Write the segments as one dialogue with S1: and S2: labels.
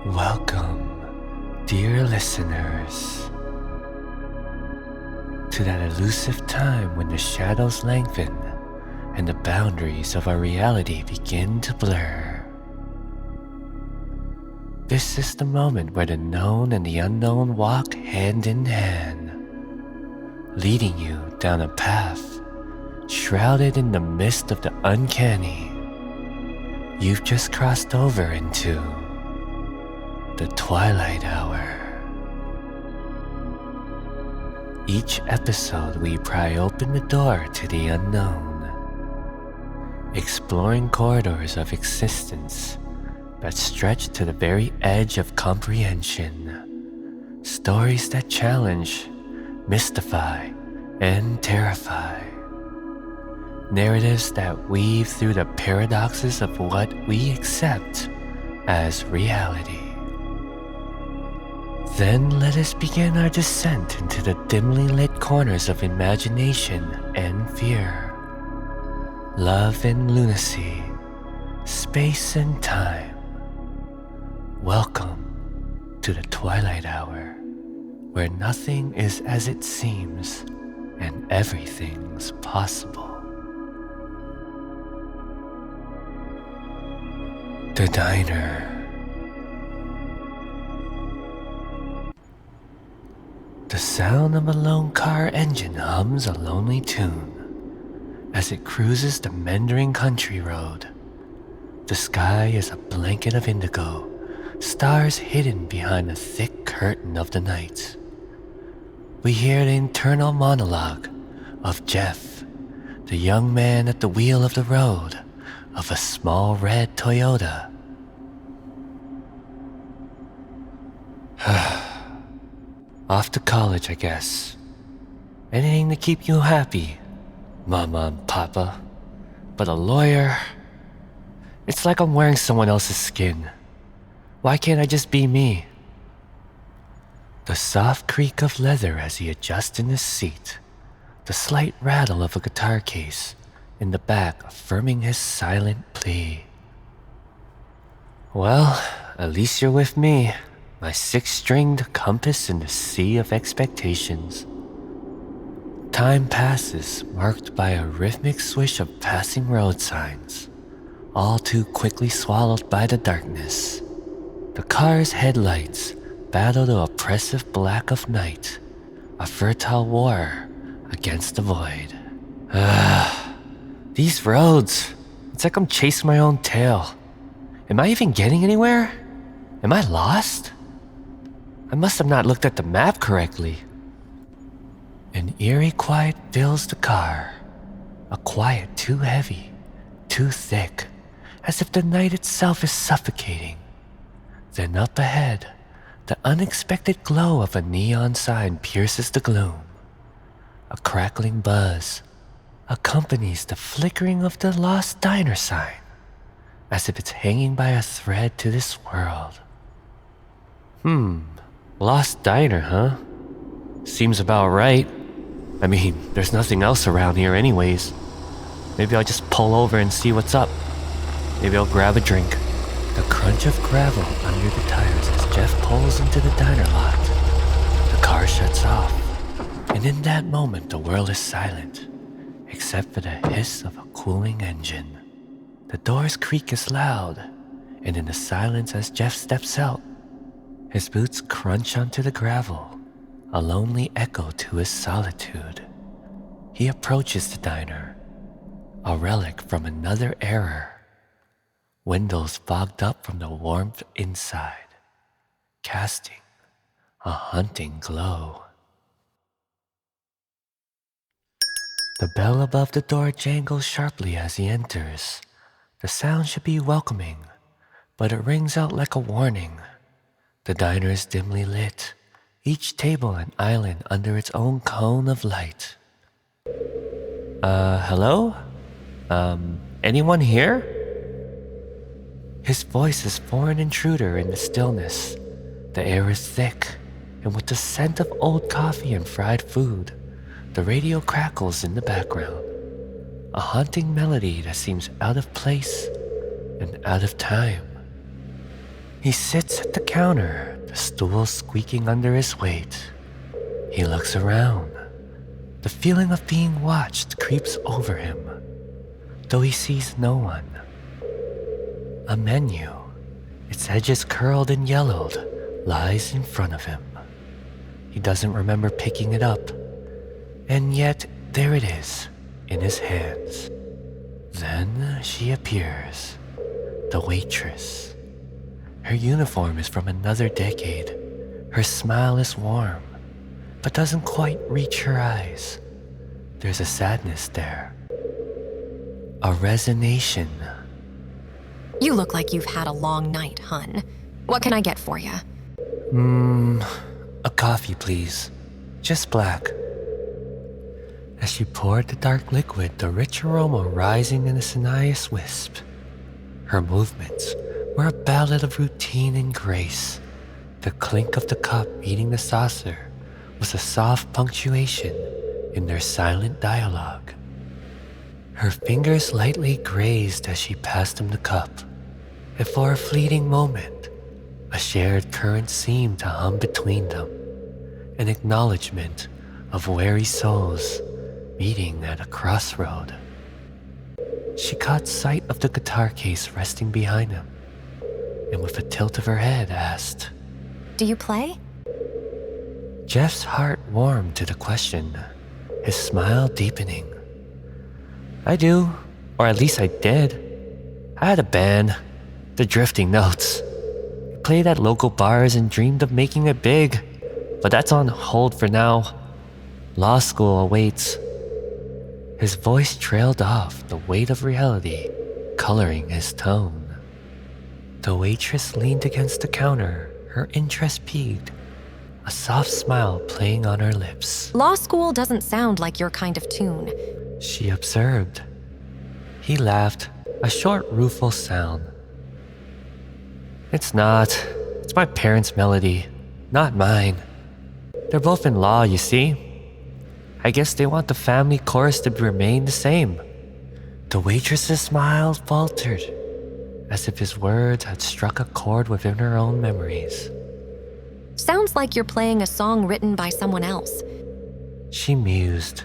S1: Welcome, dear listeners, to that elusive time when the shadows lengthen and the boundaries of our reality begin to blur. This is the moment where the known and the unknown walk hand in hand, leading you down a path shrouded in the mist of the uncanny. You've just crossed over into the Twilight Hour. Each episode we pry open the door to the unknown, exploring corridors of existence that stretch to the very edge of comprehension. Stories that challenge, mystify, and terrify. Narratives that weave through the paradoxes of what we accept as reality. Then let us begin our descent into the dimly lit corners of imagination and fear, love and lunacy, space and time. Welcome to the Twilight Hour, where nothing is as it seems and everything's possible. The Diner. The sound of a lone car engine hums a lonely tune as it cruises the meandering country road. The sky is a blanket of indigo, stars hidden behind the thick curtain of the night. We hear the internal monologue of Jeff, the young man at the wheel of the road of a small red Toyota. Off to college, I guess. Anything to keep you happy, Mama and Papa. But a lawyer? It's like I'm wearing someone else's skin. Why can't I just be me? The soft creak of leather as he adjusts in his seat, the slight rattle of a guitar case in the back affirming his silent plea. Well, at least you're with me. My six-stringed compass in the sea of expectations. Time passes, marked by a rhythmic swish of passing road signs, all too quickly swallowed by the darkness. The car's headlights battle the oppressive black of night, a fertile war against the void. These roads, it's like I'm chasing my own tail. Am I even getting anywhere? Am I lost? I must have not looked at the map correctly. An eerie quiet fills the car, a quiet too heavy, too thick, as if the night itself is suffocating. Then up ahead, the unexpected glow of a neon sign pierces the gloom. A crackling buzz accompanies the flickering of the lost diner sign, as if it's hanging by a thread to this world. Lost diner, huh? Seems about right. I mean, there's nothing else around here anyways. Maybe I'll just pull over and see what's up. Maybe I'll grab a drink. The crunch of gravel under the tires as Jeff pulls into the diner lot. The car shuts off, and in that moment the world is silent, except for the hiss of a cooling engine. The doors creak as loud, and in the silence as Jeff steps out, his boots crunch onto the gravel, a lonely echo to his solitude. He approaches the diner, a relic from another era. Windows fogged up from the warmth inside, casting a haunting glow. The bell above the door jangles sharply as he enters. The sound should be welcoming, but it rings out like a warning. The diner is dimly lit, each table an island under its own cone of light. Hello? Anyone here? His voice is foreign intruder in the stillness. The air is thick, and with the scent of old coffee and fried food, the radio crackles in the background. A haunting melody that seems out of place and out of time. He sits at the counter, the stool squeaking under his weight. He looks around. The feeling of being watched creeps over him, though he sees no one. A menu, its edges curled and yellowed, lies in front of him. He doesn't remember picking it up, and yet there it is, in his hands. Then she appears, the waitress. Her uniform is from another decade. Her smile is warm, but doesn't quite reach her eyes. There's a sadness there. A resignation.
S2: You look like you've had a long night, hun. What can I get for you?
S1: A coffee, please. Just black. As she poured the dark liquid, the rich aroma rising in a sonorous wisp. Her movements were a ballad of routine and grace. The clink of the cup meeting the saucer was a soft punctuation in their silent dialogue. Her fingers lightly grazed as she passed him the cup, and for a fleeting moment, a shared current seemed to hum between them, an acknowledgement of weary souls meeting at a crossroad. She caught sight of the guitar case resting behind him, and with a tilt of her head asked,
S2: Do you play?
S1: Jeff's heart warmed to the question, his smile deepening. I do, or at least I did. I had a band, the Drifting Notes. We played at local bars and dreamed of making it big, but that's on hold for now. Law school awaits. His voice trailed off, the weight of reality coloring his tone. The waitress leaned against the counter, her interest peaked, a soft smile playing on her lips.
S2: Law school doesn't sound like your kind of tune.
S1: She observed. He laughed, a short, rueful sound. It's not. It's my parents' melody, not mine. They're both in law, you see. I guess they want the family chorus to remain the same. The waitress's smile faltered, as if his words had struck a chord within her own memories.
S2: Sounds like you're playing a song written by someone else.
S1: She mused,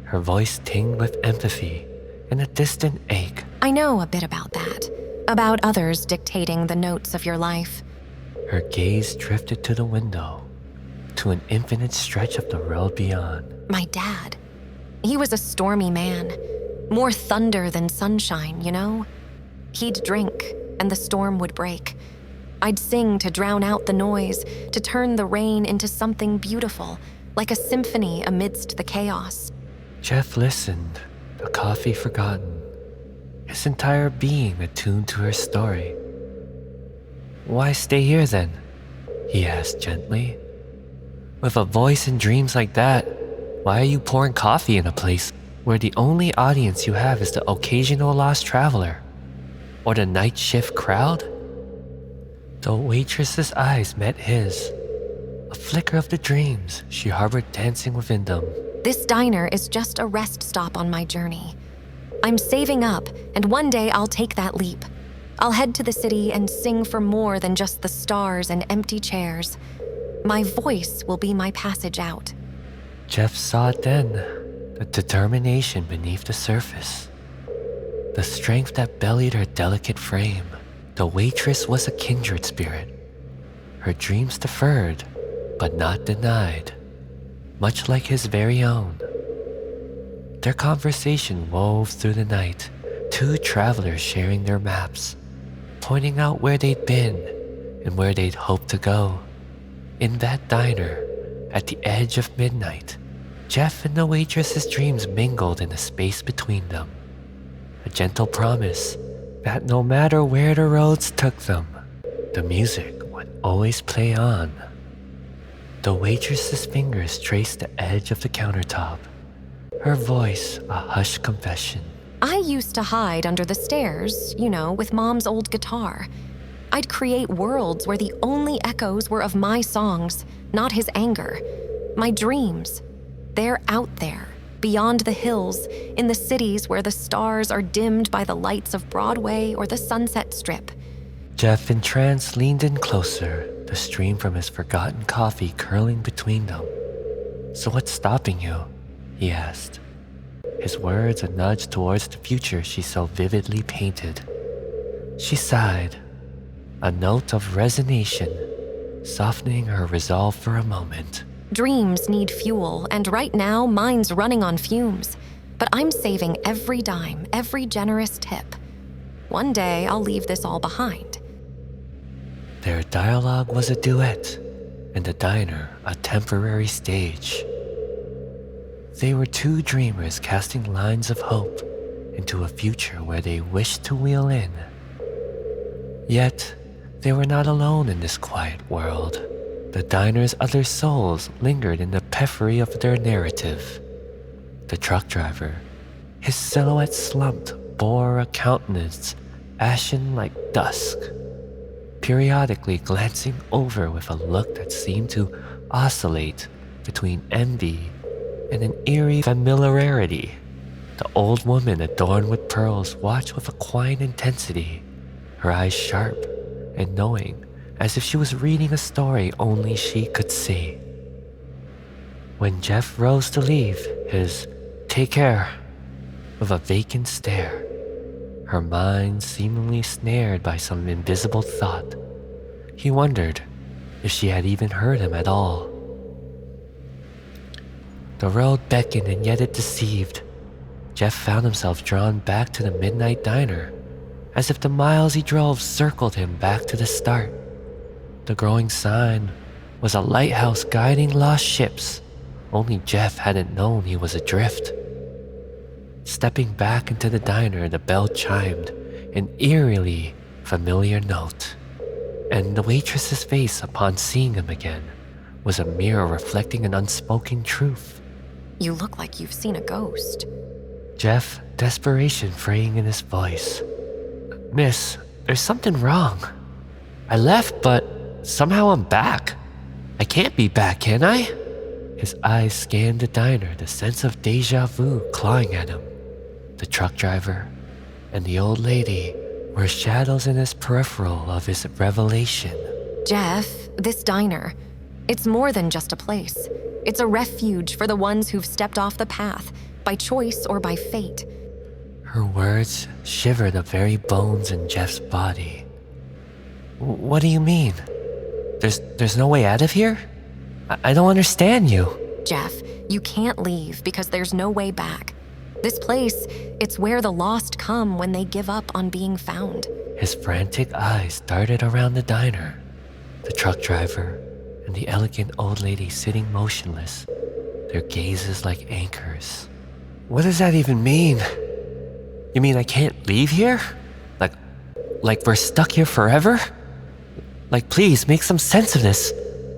S1: her voice tinged with empathy and a distant ache.
S2: I know a bit about that. About others dictating the notes of your life.
S1: Her gaze drifted to the window, to an infinite stretch of the world beyond.
S2: My dad. He was a stormy man. More thunder than sunshine, you know? He'd drink, and the storm would break. I'd sing to drown out the noise, to turn the rain into something beautiful, like a symphony amidst the chaos.
S1: Jeff listened, the coffee forgotten, his entire being attuned to her story. Why stay here then? He asked gently. With a voice and dreams like that, why are you pouring coffee in a place where the only audience you have is the occasional lost traveler? Or the night shift crowd? The waitress's eyes met his, a flicker of the dreams she harbored dancing within them.
S2: This diner is just a rest stop on my journey. I'm saving up, and one day I'll take that leap. I'll head to the city and sing for more than just the stars and empty chairs. My voice will be my passage out.
S1: Jeff saw it then, the determination beneath the surface, the strength that bellied her delicate frame. The waitress was a kindred spirit. Her dreams deferred, but not denied, much like his very own. Their conversation wove through the night, two travelers sharing their maps, pointing out where they'd been and where they'd hoped to go. In that diner, at the edge of midnight, Jeff and the waitress's dreams mingled in the space between them. A gentle promise that no matter where the roads took them, the music would always play on. The waitress's fingers traced the edge of the countertop, her voice a hushed confession.
S2: I used to hide under the stairs, with Mom's old guitar. I'd create worlds where the only echoes were of my songs, not his anger. My dreams, they're out there, beyond the hills, in the cities where the stars are dimmed by the lights of Broadway or the Sunset Strip.
S1: Jeff, entranced, leaned in closer, the stream from his forgotten coffee curling between them. "So what's stopping you?" he asked, his words a nudge towards the future she so vividly painted. She sighed, a note of resignation softening her resolve for a moment.
S2: Dreams need fuel, and right now mine's running on fumes. But I'm saving every dime, every generous tip. One day I'll leave this all behind.
S1: Their dialogue was a duet, and the diner a temporary stage. They were two dreamers casting lines of hope into a future where they wished to wheel in. Yet, they were not alone in this quiet world. The diner's other souls lingered in the periphery of their narrative. The truck driver, his silhouette slumped, bore a countenance ashen like dusk, periodically glancing over with a look that seemed to oscillate between envy and an eerie familiarity. The old woman adorned with pearls watched with a quiet intensity, her eyes sharp and knowing, as if she was reading a story only she could see. When Jeff rose to leave, his "take care" with a vacant stare, her mind seemingly snared by some invisible thought. He wondered if she had even heard him at all. The road beckoned and yet it deceived. Jeff found himself drawn back to the midnight diner, as if the miles he drove circled him back to the start. The growing sign was a lighthouse guiding lost ships. Only Jeff hadn't known he was adrift. Stepping back into the diner, the bell chimed, an eerily familiar note. And the waitress's face upon seeing him again was a mirror reflecting an unspoken truth.
S2: You look like you've seen a ghost.
S1: Jeff, desperation fraying in his voice. "Miss, there's something wrong. I left, but somehow I'm back. I can't be back, can I?" His eyes scanned the diner, the sense of deja vu clawing at him. The truck driver and the old lady were shadows in his peripheral of his revelation.
S2: Jeff, this diner, it's more than just a place. It's a refuge for the ones who've stepped off the path, by choice or by fate.
S1: Her words shivered the very bones in Jeff's body. "What do you mean? There's no way out of here? I don't understand you."
S2: Jeff, you can't leave because there's no way back. This place, it's where the lost come when they give up on being found.
S1: His frantic eyes darted around the diner, the truck driver, and the elegant old lady sitting motionless, their gazes like anchors. "What does that even mean? You mean I can't leave here? Like we're stuck here forever? Like, please, make some sense of this."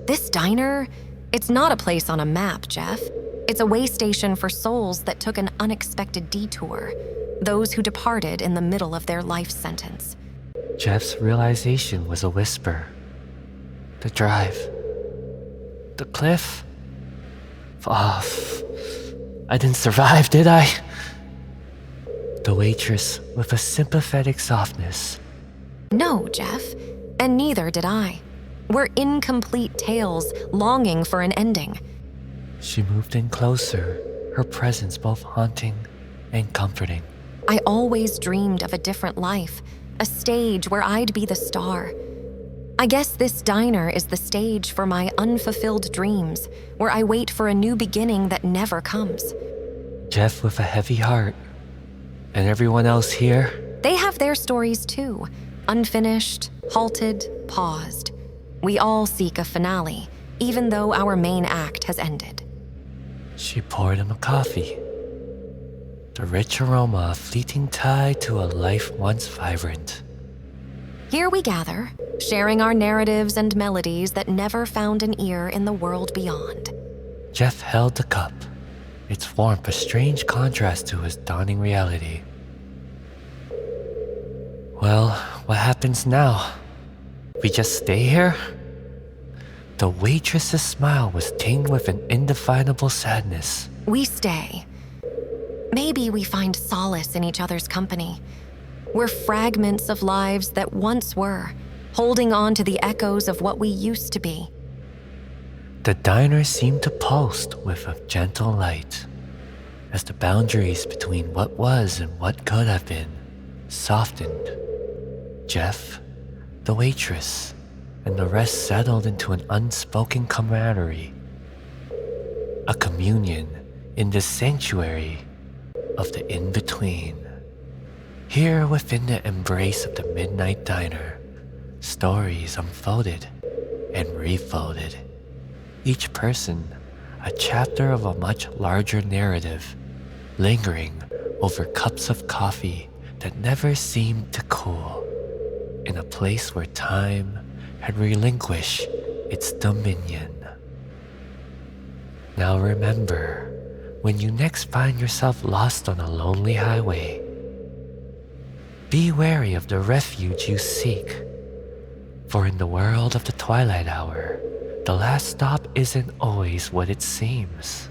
S2: This diner, it's not a place on a map, Jeff. It's a way station for souls that took an unexpected detour, those who departed in the middle of their life sentence.
S1: Jeff's realization was a whisper. The drive. The cliff. I didn't survive, did I? The waitress with a sympathetic softness.
S2: No, Jeff, and neither did I. We're incomplete tales longing for an ending.
S1: She moved in closer, her presence both haunting and comforting.
S2: I always dreamed of a different life, a stage where I'd be the star. I guess this diner is the stage for my unfulfilled dreams, where I wait for a new beginning that never comes.
S1: Jeff with a heavy heart. And everyone else here?
S2: They have their stories too, unfinished, halted, paused. We all seek a finale, even though our main act has ended.
S1: She poured him a coffee. The rich aroma, a fleeting tie to a life once vibrant.
S2: Here we gather, sharing our narratives and melodies that never found an ear in the world beyond.
S1: Jeff held the cup, its warmth a strange contrast to his dawning reality. Well, what happens now? We just stay here? The waitress's smile was tinged with an indefinable sadness.
S2: We stay. Maybe we find solace in each other's company. We're fragments of lives that once were, holding on to the echoes of what we used to be.
S1: The diner seemed to pulse with a gentle light as the boundaries between what was and what could have been softened. Jeff, the waitress, and the rest settled into an unspoken camaraderie, a communion in the sanctuary of the in-between. Here within the embrace of the midnight diner, stories unfolded and refolded, each person a chapter of a much larger narrative, lingering over cups of coffee that never seemed to cool, in a place where time had relinquished its dominion. Now remember, when you next find yourself lost on a lonely highway, be wary of the refuge you seek, for in the world of the Twilight Hour, the last stop isn't always what it seems.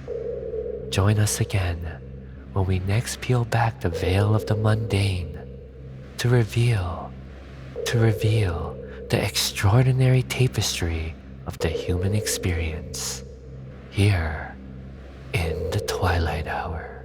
S1: Join us again when we next peel back the veil of the mundane to reveal the extraordinary tapestry of the human experience here in the Twilight Hour.